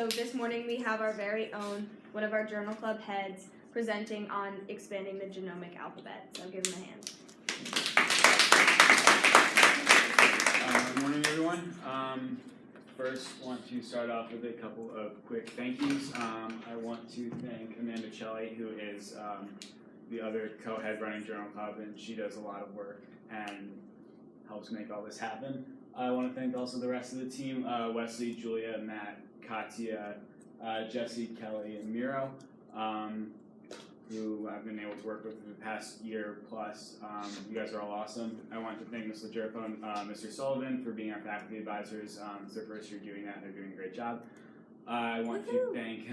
So this morning we have our very own, one of our journal club heads, presenting on expanding the genomic alphabet. So give him a hand. Good morning, everyone. First, want to start off with a couple of quick thank yous. I want to thank Amanda Celli, who is the other co-head running Journal Club, and she does a lot of work and helps make all this happen. I want to thank also the rest of the team, Wesley, Julia, Matt, Katya, Jesse, Kelly, and Miro, who I've been able to work with for the past year plus. You guys are all awesome. I want to thank Ms. LaJerpo and Mr. Sullivan for being our faculty advisors. It's their first year doing that, and they're doing a great job. I want to thank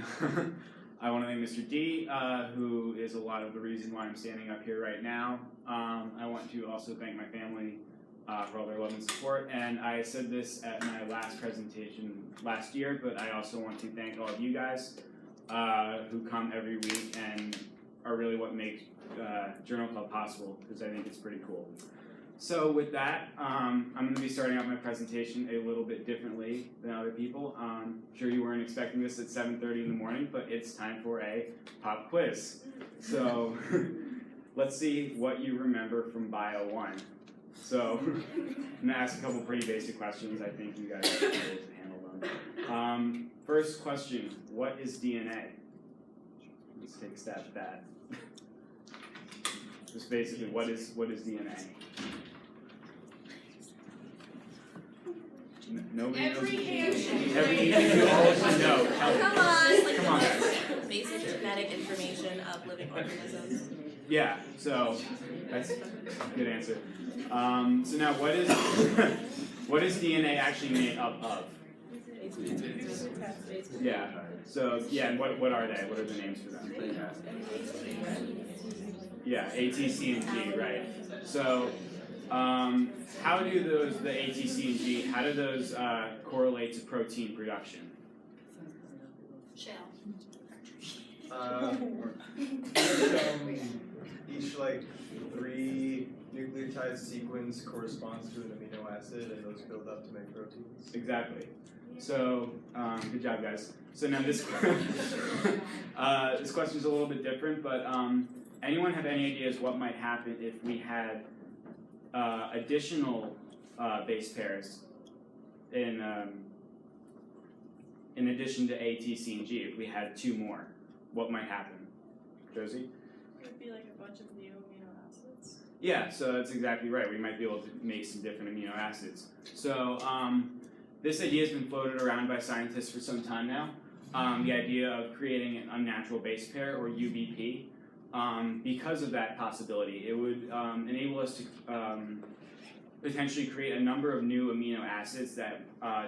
Mr. D, who is a lot of the reason why I'm standing up here right now. I want to also thank my family for all their love and support. And I said this at my last presentation last year, but I also want to thank all of you guys who come every week and are really what makes Journal Club possible, because I think it's pretty cool. So with that, I'm going to be starting out my presentation a little bit differently than other people. I'm sure you weren't expecting this at 7:30 in the morning, but it's time for a pop quiz. So let's see what you remember from Bio 1. So I'm going to ask a couple pretty basic questions. I think you guys will be able to handle them. First question, what is DNA? Let's take a stab at that. Just basically, what is DNA? Nobody knows. Every hand you all should know. Come on, guys. Basic genetic information of living organisms. Yeah, so that's a good answer. So now, what is DNA actually made up of? Yeah. So yeah, and what are they? What are the names for them? Yeah, A, T, C, and G, right? So how do the A, T, C, and G, how do those correlate to protein production? Shell. Each like 3 nucleotide sequence corresponds to an amino acid, and those build up to make proteins. Exactly. So good job, guys. So now this this question is a little bit different, but anyone have any ideas what might happen if we had additional base pairs in addition to A, T, C, and G? If we had 2 more, what might happen? Josie? It would be like a bunch of new amino acids. Yeah, so that's exactly right. We might be able to make some different amino acids. So this idea has been floated around by scientists for some time now. The idea of creating an unnatural base pair, or UBP. Because of that possibility, it would enable us to potentially create a number of new amino acids that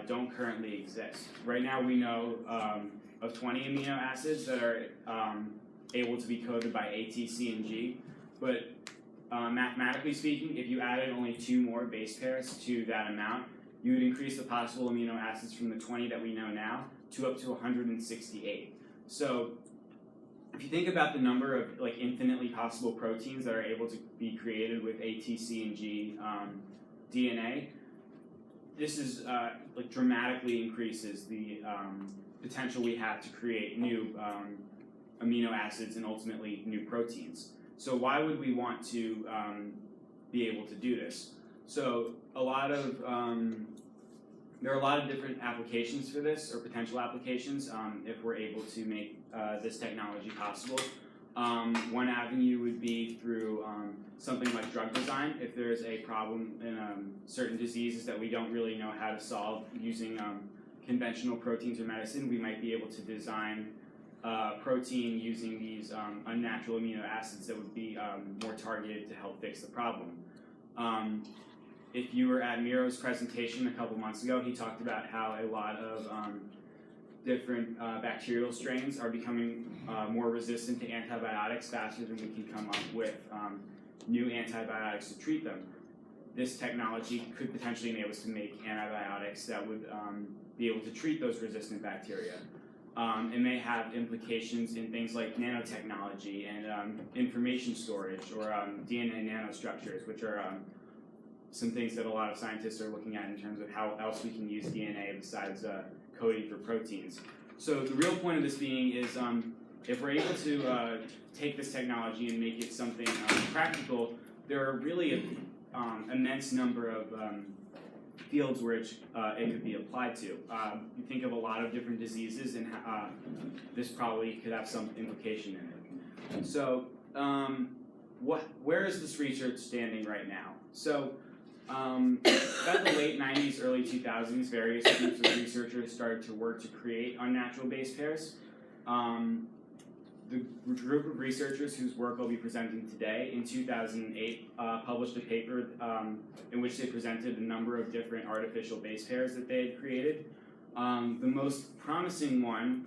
don't currently exist. Right now we know of 20 amino acids that are able to be coded by A, T, C, and G, but mathematically speaking, if you added only 2 more base pairs to that amount, you would increase the possible amino acids from the 20 that we know now to up to 168. So if you think about the number of like infinitely possible proteins that are able to be created with A, T, C, and G DNA, this is like dramatically increases the potential we have to create new amino acids and ultimately new proteins. So why would we want to be able to do this? So there are a lot of different applications for this, or potential applications, if we're able to make this technology possible. One avenue would be through something like drug design. If there's a problem in certain diseases that we don't really know how to solve using conventional proteins or medicine, we might be able to design protein using these unnatural amino acids that would be more targeted to help fix the problem. If you were at Miro's presentation a couple months ago, he talked about how a lot of different bacterial strains are becoming more resistant to antibiotics faster than we can come up with new antibiotics to treat them. This technology could potentially enable us to make antibiotics that would be able to treat those resistant bacteria. It may have implications in things like nanotechnology and information storage, or DNA nanostructures, which are some things that a lot of scientists are looking at in terms of how else we can use DNA besides coding for proteins. So the real point of this being is if we're able to take this technology and make it something practical, there are really an immense number of fields which it could be applied to. You think of a lot of different diseases, and this probably could have some implication in it. So, where is this research standing right now? So, about the late 90s, early 2000s, various groups of researchers started to work to create unnatural base pairs. The group of researchers whose work I'll be presenting today in 2008 published a paper in which they presented a number of different artificial base pairs that they had created. The most promising one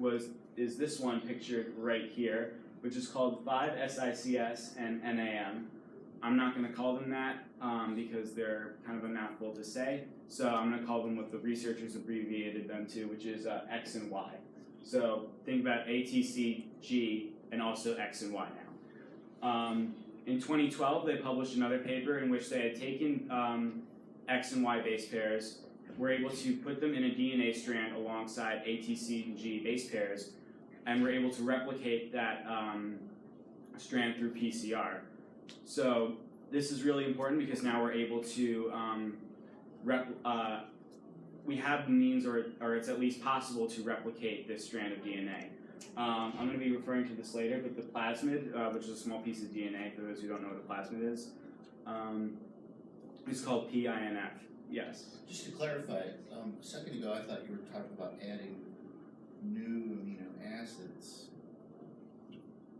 is this one pictured right here, which is called 5-SICS and NAM. I'm not going to call them that because they're kind of a mouthful to say, so I'm going to call them what the researchers abbreviated them to, which is X and Y. So think about ATCG and also X and Y now. In 2012, they published another paper in which they had taken X and Y base pairs, were able to put them in a DNA strand alongside ATC and G base pairs, and were able to replicate that strand through PCR. So this is really important because now we're able to we have the means, or it's at least possible to replicate this strand of DNA. I'm going to be referring to this later, but the plasmid, which is a small piece of DNA, for those who don't know what a plasmid is called PINF. Yes? Just to clarify, a second ago I thought you were talking about adding new amino acids.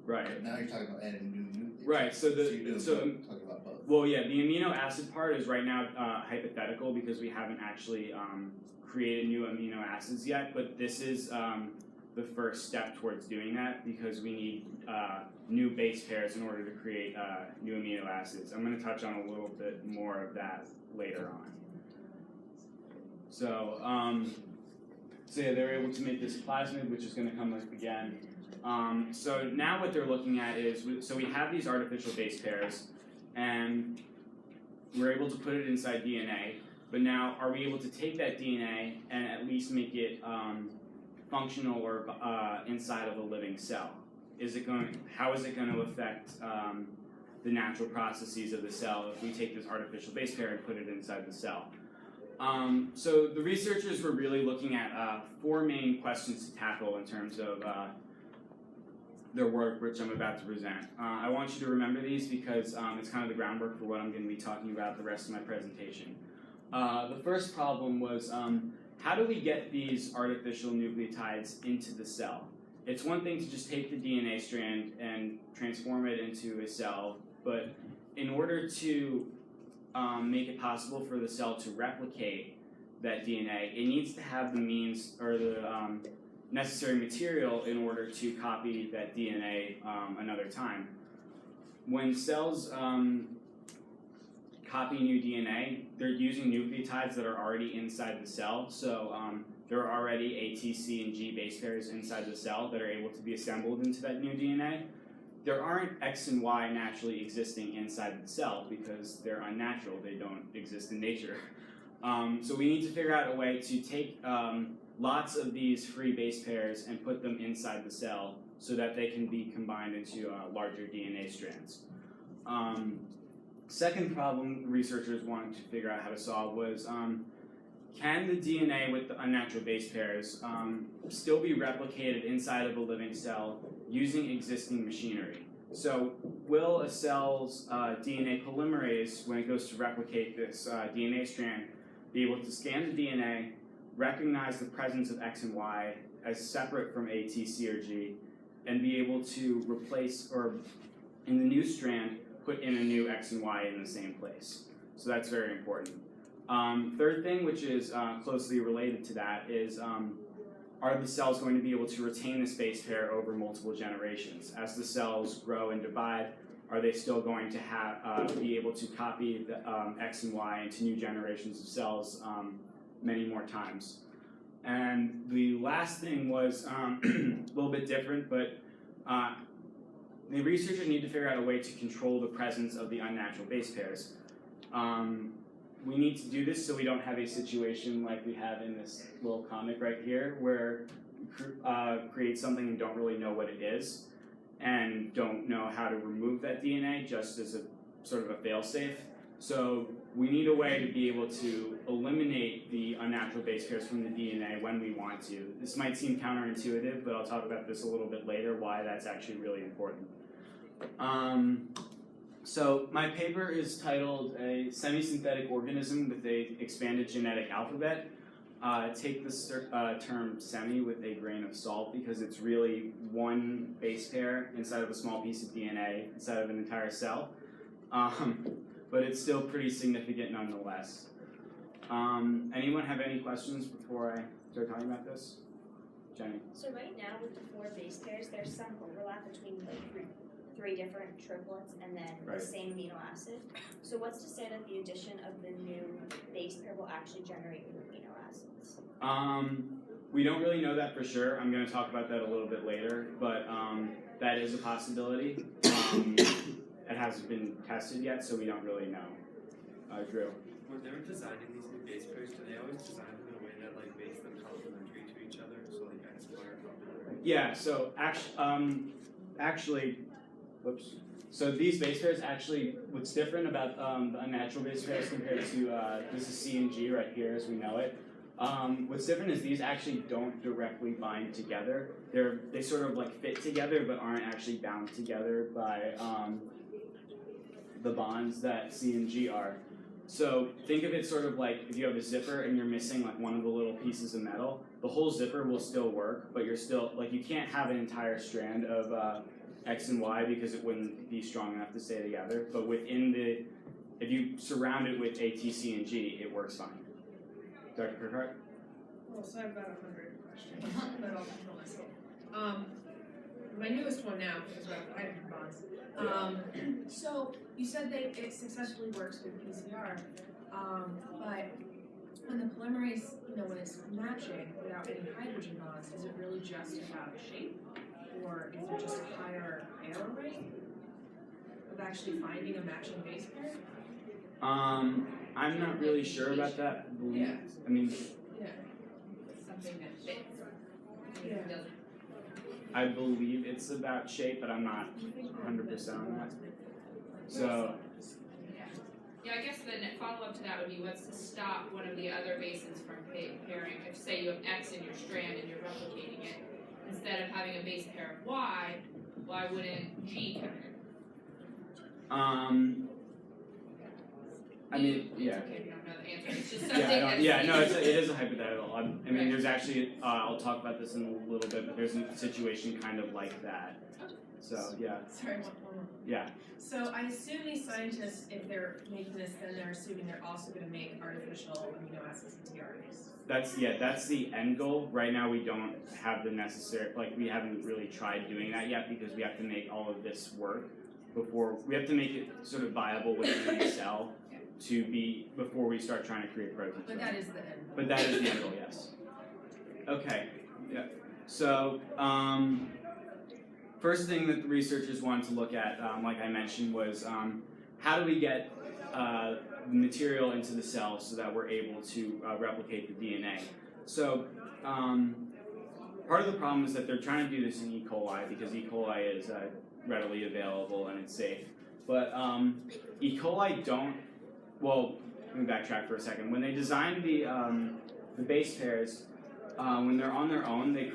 Right. But now you're talking about adding new nucleotides. Right, so you're talking about both. Well, yeah, the amino acid part is right now hypothetical because we haven't actually created new amino acids yet, but this is the first step towards doing that because we need new base pairs in order to create new amino acids. I'm going to touch on a little bit more of that later on. So, yeah, they were able to make this plasmid, which is going to come up again. So now what they're looking at is, so we have these artificial base pairs, and we're able to put it inside DNA, but now are we able to take that DNA and at least make it functional or inside of a living cell? How is it going to affect the natural processes of the cell if we take this artificial base pair and put it inside the cell? So the researchers were really looking at 4 main questions to tackle in terms of their work, which I'm about to present. I want you to remember these because it's kind of the groundwork for what I'm going to be talking about the rest of my presentation. The first problem was how do we get these artificial nucleotides into the cell? It's one thing to just take the DNA strand and transform it into a cell, but in order to make it possible for the cell to replicate that DNA, it needs to have the means or the necessary material in order to copy that DNA another time. When cells copy new DNA, they're using nucleotides that are already inside the cell. So there are already ATC and G base pairs inside the cell that are able to be assembled into that new DNA. There aren't X and Y naturally existing inside the cell because they're unnatural. They don't exist in nature. So we need to figure out a way to take lots of these free base pairs and put them inside the cell so that they can be combined into larger DNA strands. Second problem researchers wanted to figure out how to solve was can the DNA with the unnatural base pairs still be replicated inside of a living cell using existing machinery? So will a cell's DNA polymerase, when it goes to replicate this DNA strand, be able to scan the DNA, recognize the presence of X and Y as separate from A, T, C, or G, and be able to replace, or in the new strand, put in a new X and Y in the same place? So that's very important. Third thing, which is closely related to that, is are the cells going to be able to retain this base pair over multiple generations? As the cells grow and divide, are they still going to be able to copy the X and Y into new generations of cells many more times? And the last thing was a little bit different, but the researchers need to figure out a way to control the presence of the unnatural base pairs. We need to do this so we don't have a situation like we have in this little comic right here, where create something and don't really know what it is, and don't know how to remove that DNA just as a sort of a fail-safe. So we need a way to be able to eliminate the unnatural base pairs from the DNA when we want to. This might seem counterintuitive, but I'll talk about this a little bit later, why that's actually really important. So my paper is titled A Semi-Synthetic Organism with a Expanded Genetic Alphabet. Take this term semi with a grain of salt because it's really one base pair inside of a small piece of DNA inside of an entire cell. But it's still pretty significant nonetheless. Anyone have any questions before I start talking about this? Jenny? So right now with the 4 base pairs, there's some overlap between like three different triplets and then Right. the same amino acid. So what's to say that the addition of the new base pair will actually generate new amino acids? We don't really know that for sure. I'm going to talk about that a little bit later, but that is a possibility. It hasn't been tested yet, so we don't really know. Drew? When they're designing these new base pairs, do they always design them in a way that like makes them complementary to each other? So like X and Y are complementary? Yeah, so actually, whoops. So these base pairs actually, what's different about the unnatural base pairs compared to, this is C and G right here as we know it. What's different is these actually don't directly bind together. They sort of like fit together but aren't actually bound together by the bonds that C and G are. So think of it sort of like if you have a zipper and you're missing like one of the little pieces of metal, the whole zipper will still work, but you're still, like you can't have an entire strand of X and Y because it wouldn't be strong enough to stay together. But within if you surround it with A, T, C, and G, it works fine. Dr. Kirkhart? Well, so I have about 100 questions, but I'll control myself. My newest one now is about hydrogen bonds. So you said that it successfully works with PCR, but when the polymerase, when it's matching without any hydrogen bonds, is it really just about shape, or is there just a higher error rate of actually finding a matching base pair? I'm not really sure about that. Yeah. I mean, Yeah. Something that fits. Yeah. It doesn't. I believe it's about shape, but I'm not 100% on that. So, Yeah, I guess the follow-up to that would be what's to stop one of the other bases from pairing. If, say, you have X in your strand and you're replicating it, instead of having a base pair of Y, why wouldn't G come in? I mean, yeah. It's okay if you don't know the answer. It's just Yeah, something that's it is a hypothetical. I mean, Right. there's actually, I'll talk about this in a little bit, but there's a situation kind of like that. So, yeah. Sorry, one more. Yeah. So I assume these scientists, if they're making this, then they're assuming they're also going to make artificial amino acids and tRNAs. That's the end goal. Right now we don't have the necessary, we haven't really tried doing that yet because we have to make all of this work we have to make it sort of viable within the cell before we start trying to create proteins. But that is the end. But that is the end goal, yes. Okay, yeah. So, first thing that the researchers wanted to look at, like I mentioned, was how do we get material into the cell so that we're able to replicate the DNA. So, part of the problem is that they're trying to do this in E. coli because E. coli is readily available and it's safe. But E. coli don't, well, let me backtrack for a second. When they designed the base pairs, when they're on their own, the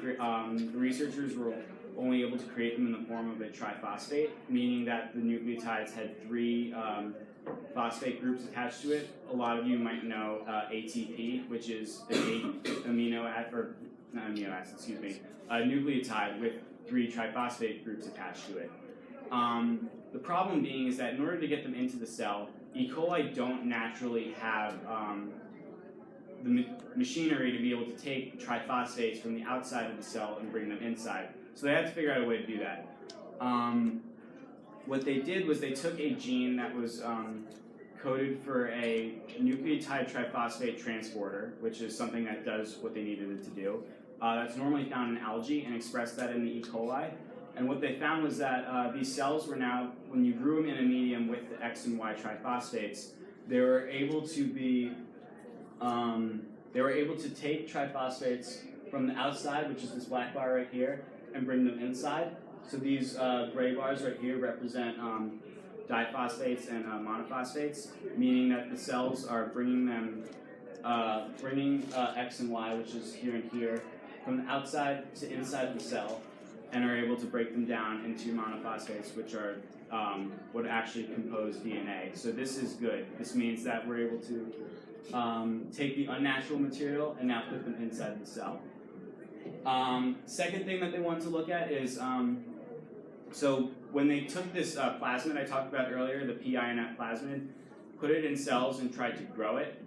researchers were only able to create them in the form of a triphosphate, meaning that the nucleotides had 3 phosphate groups attached to it. A lot of you might know ATP, which is an a nucleotide with 3 triphosphate groups attached to it. The problem being is that in order to get them into the cell, E. coli don't naturally have the machinery to be able to take triphosphates from the outside of the cell and bring them inside. So they had to figure out a way to do that. What they did was they took a gene that was coded for a nucleotide triphosphate transporter, which is something that does what they needed it to do. That's normally found in algae, and expressed that in the E. coli. And what they found was that these cells were now, when you grew them in a medium with the X and Y triphosphates, they were able to take triphosphates from the outside, which is this black bar right here, and bring them inside. So these gray bars right here represent diphosphates and monophosphates, meaning that the cells are bringing X and Y, which is here and here, from the outside to inside the cell, and are able to break them down into monophosphates, which are what actually compose DNA. So this is good. This means that we're able to take the unnatural material and now put them inside the cell. Second thing that they wanted to look at is, so when they took this plasmid I talked about earlier, the P80 plasmid, put it in cells and tried to grow it,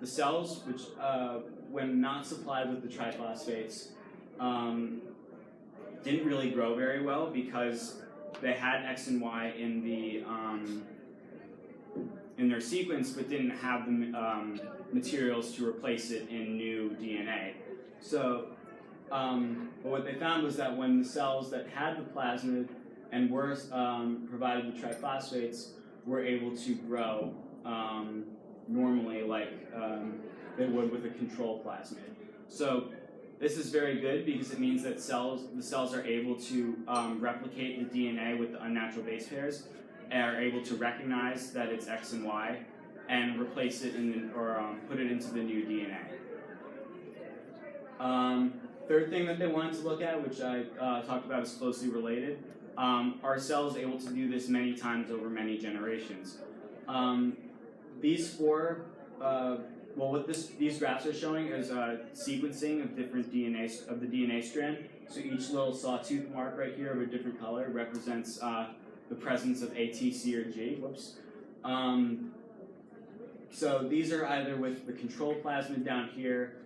the cells, which when not supplied with the triphosphates, didn't really grow very well because they had X and Y in the in their sequence, but didn't have the materials to replace it in new DNA. So, but what they found was that when the cells that had the plasmid and were provided with triphosphates were able to grow normally like they would with a control plasmid. So this is very good because it means that the cells are able to replicate the DNA with the unnatural base pairs, and are able to recognize that it's X and Y, and replace it or put it into the new DNA. Third thing that they wanted to look at, which I talked about is closely related, are cells able to do this many times over many generations? These four, what these graphs are showing is sequencing of different DNA of the DNA strand. So each little sawtooth mark right here of a different color represents the presence of A, T, C, or G. Whoops. So these are either with the control plasmid down here,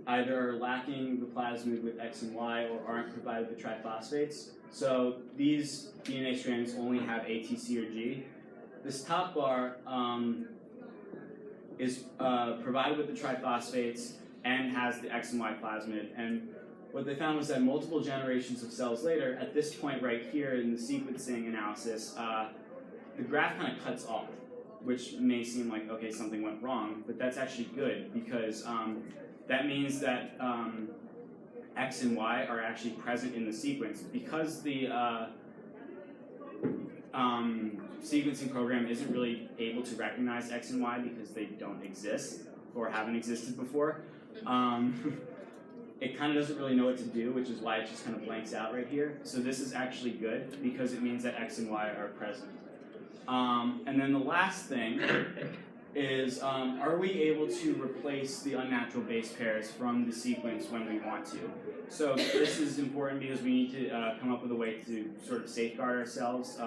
either lacking the plasmid with X and Y, or aren't provided with triphosphates. So these DNA strands only have A, T, C, or G. This top bar is provided with the triphosphates and has the X and Y plasmid. And what they found was that multiple generations of cells later, at this point right here in the sequencing analysis, the graph kind of cuts off, which may seem like, okay, something went wrong, but that's actually good because that means that X and Y are actually present in the sequence. Because the sequencing program isn't really able to recognize X and Y because they don't exist or haven't existed before, it kind of doesn't really know what to do, which is why it just kind of blanks out right here. So this is actually good because it means that X and Y are present. And then the last thing is, are we able to replace the unnatural base pairs from the sequence when we want to? So this is important because we need to come up with a way to sort of safeguard ourselves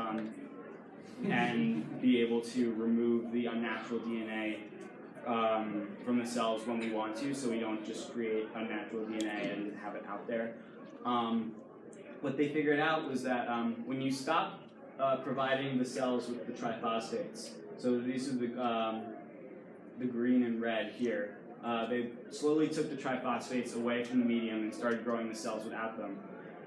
and be able to remove the unnatural DNA from the cells when we want to, so we don't just create unnatural DNA and have it out there. What they figured out was that when you stop providing the cells with the triphosphates, so these are the green and red here, they slowly took the triphosphates away from the medium and started growing the cells without them.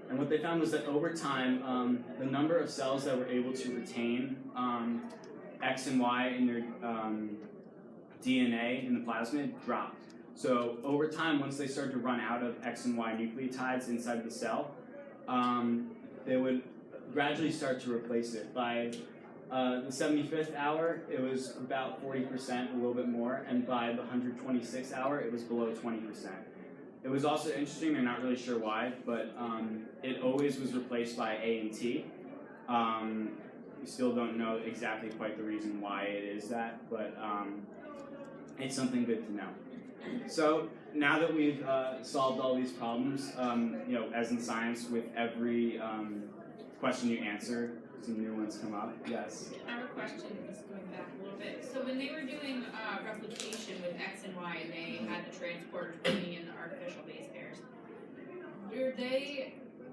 And what they found was that over time, the number of cells that were able to retain X and Y in their DNA in the plasmid dropped. So over time, once they started to run out of X and Y nucleotides inside the cell, they would gradually start to replace it. By the 75th hour, it was about 40%, a little bit more, and by the 126th hour, it was below 20%. It was also interesting, they're not really sure why, but it always was replaced by A and T. We still don't know exactly quite the reason why it is that, but it's something good to know. So now that we've solved all these problems, as in science, with every question you answer, some new ones come up. Yes? I have a question, just going back a little bit. So when they were doing replication with X and Y, and they had the transporters putting in the artificial base pairs,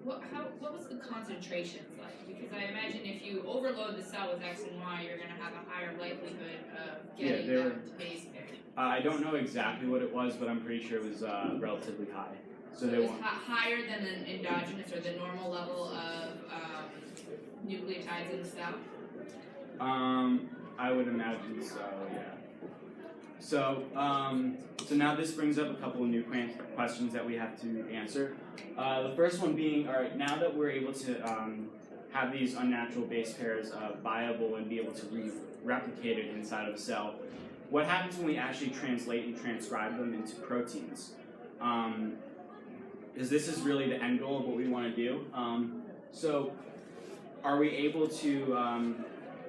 what was the concentrations like? Because I imagine if you overload the cell with X and Y, you're going to have a higher likelihood of getting them to base pairs. I don't know exactly what it was, but I'm pretty sure it was relatively high. So it was higher than an endogenous or the normal level of nucleotides in the cell? I would imagine so, yeah. So now this brings up a couple of new questions that we have to answer. The first one being, all right, now that we're able to have these unnatural base pairs viable and be able to replicate it inside of a cell, what happens when we actually translate and transcribe them into proteins? Because this is really the end goal of what we want to do. So are we able to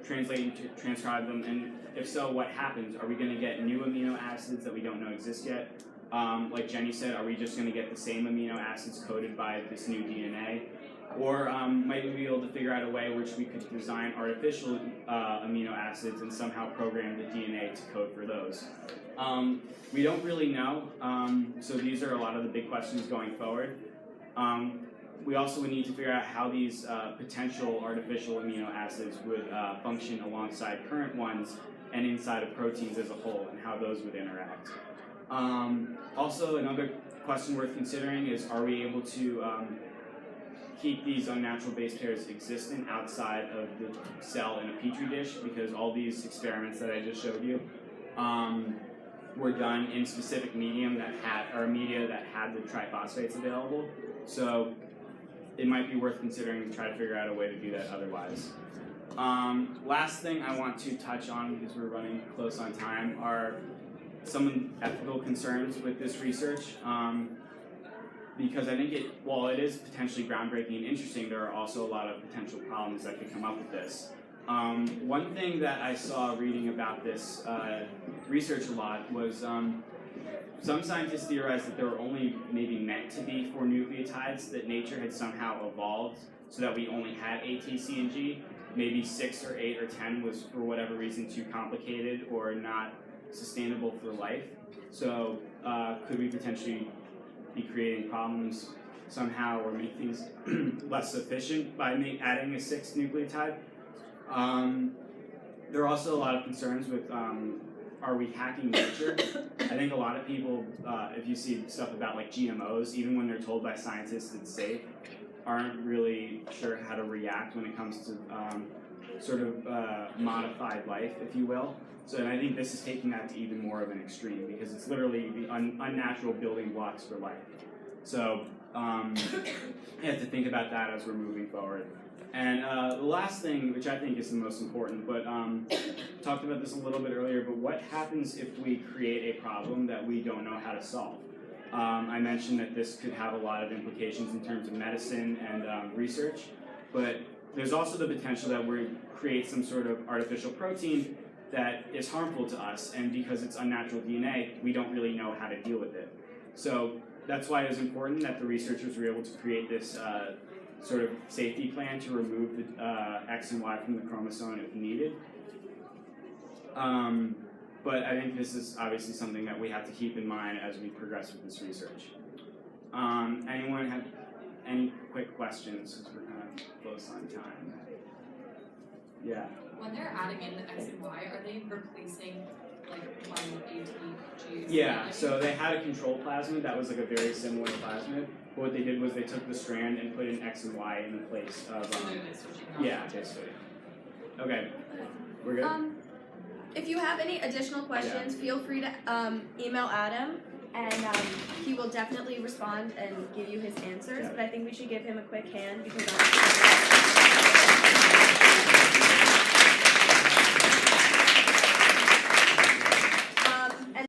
translate and transcribe them, and if so, what happens? Are we going to get new amino acids that we don't know exist yet? Like Jenny said, are we just going to get the same amino acids coded by this new DNA? Or might we be able to figure out a way which we could design artificial amino acids and somehow program the DNA to code for those? We don't really know, so these are a lot of the big questions going forward. We also would need to figure out how these potential artificial amino acids would function alongside current ones and inside of proteins as a whole, and how those would interact. Also, another question worth considering is, are we able to keep these unnatural base pairs existent outside of the cell in a petri dish? Because all these experiments that I just showed you were done in specific medium that had the triphosphates available. So it might be worth considering to try to figure out a way to do that otherwise. Last thing I want to touch on, because we're running close on time, are some ethical concerns with this research. Because I think while it is potentially groundbreaking and interesting, there are also a lot of potential problems that could come up with this. One thing that I saw reading about this research a lot was some scientists theorized that they were only maybe meant to be for nucleotides, that nature had somehow evolved so that we only had A, T, C, and G. Maybe 6 or 8 or 10 was, for whatever reason, too complicated or not sustainable for life. So could we potentially be creating problems somehow or make things less efficient by adding a 6th nucleotide? There are also a lot of concerns with are we hacking nature? I think a lot of people, if you see stuff about like GMOs, even when they're told by scientists it's safe, aren't really sure how to react when it comes to sort of modified life, if you will. So and I think this is taking that to even more of an extreme, because it's literally the unnatural building blocks for life. So you have to think about that as we're moving forward. And the last thing, which I think is the most important, but talked about this a little bit earlier, but what happens if we create a problem that we don't know how to solve? I mentioned that this could have a lot of implications in terms of medicine and research, but there's also the potential that we create some sort of artificial protein that is harmful to us, and because it's unnatural DNA, we don't really know how to deal with it. So that's why it was important that the researchers were able to create this sort of safety plan to remove the X and Y from the chromosome if needed. But I think this is obviously something that we have to keep in mind as we progress with this research. Anyone have any quick questions, because we're kind of close on time? Yeah. When they're adding in the X and Y, are they replacing like one ATG? Yeah, so they had a control plasmid that was like a very similar plasmid. But what they did was they took the strand and put an X and Y in the place of yeah, basically. Okay, we're good? If you have any additional questions, feel free to email Adam, and he will definitely respond and give you his answers. But I think we should give him a quick hand because